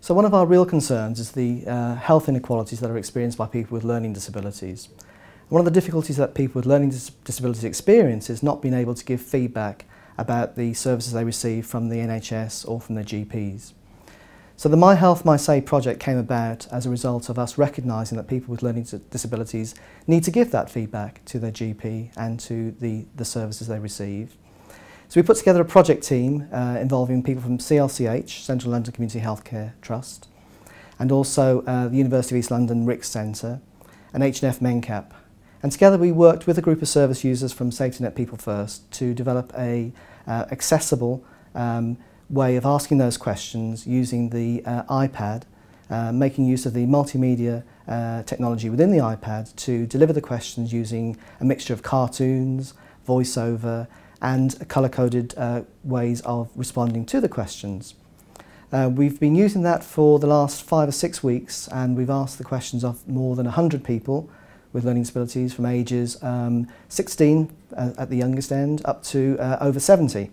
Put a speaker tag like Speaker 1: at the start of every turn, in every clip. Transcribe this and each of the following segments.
Speaker 1: So one of our real concerns is the health inequalities that are experienced by people with learning disabilities. One of the difficulties that people with learning disabilities experience is not being able to give feedback about the services they receive from the NHS or from their GPs. So the My Health, My Say project came about as a result of us recognising that people with learning disabilities need to give that feedback to their GP and to the services they receive. So we put together a project team involving people from CLCH, Central London Community Healthcare Trust, and also the University of East London RICS Centre and H&F MENCAP. And together we worked with a group of service users from Safety Net People First to develop a accessible way of asking those questions using the iPad, making use of the multimedia technology within the iPad to deliver the questions using a mixture of cartoons, voiceover and colour-coded ways of responding to the questions. We've been using that for the last 5 or 6 weeks, and we've asked the questions of more than 100 people with learning disabilities from ages 16 at the youngest end up to over 70. And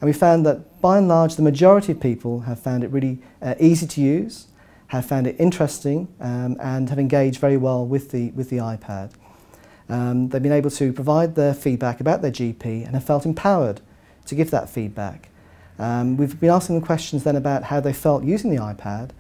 Speaker 1: we found that by and large the majority of people have found it really easy to use, have found it interesting and have engaged very well with the iPad. They've been able to provide their feedback about their GP and have felt empowered to give that feedback. We've been asking them questions then about how they felt using the iPad,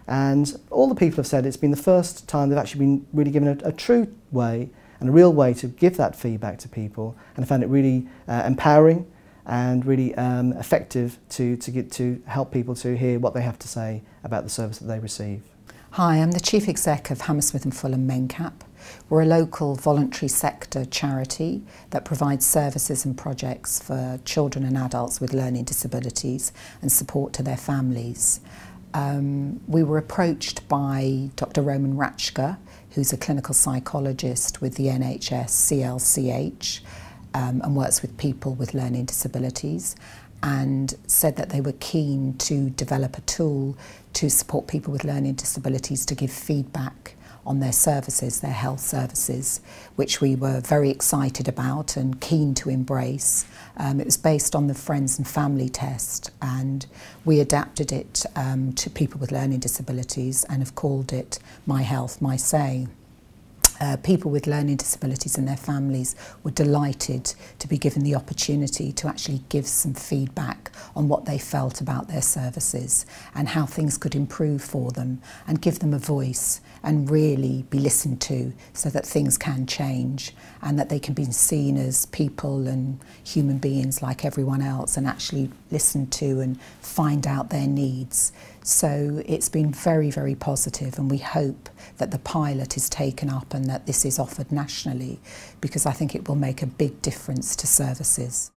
Speaker 1: and all the people have said it's been the first time they've actually been really given a true way and a real way to give that feedback to people, and found it really empowering and really effective to help people to hear what they have to say about the service that they receive.
Speaker 2: Hi, I'm the Chief Exec of Hammersmith and Fulham MENCAP. We're a local voluntary sector charity that provides services and projects for children and adults with learning disabilities and support to their families. We were approached by Dr. Roman Ratchka, who's a clinical psychologist with the NHS CLCH and works with people with learning disabilities, and said that they were keen to develop a tool to support people with learning disabilities to give feedback on their services, their health services, which we were very excited about and keen to embrace. It was based on the Friends and Family test, and we adapted it to people with learning disabilities and have called it My Health, My Say. People with learning disabilities and their families were delighted to be given the opportunity to actually give some feedback on what they felt about their services and how things could improve for them, and give them a voice and really be listened to so that things can change and that they can be seen as people and human beings like everyone else, and actually listened to and find out their needs. So it's been very, very positive, and we hope that the pilot is taken up and that this is offered nationally, because I think it will make a big difference to services.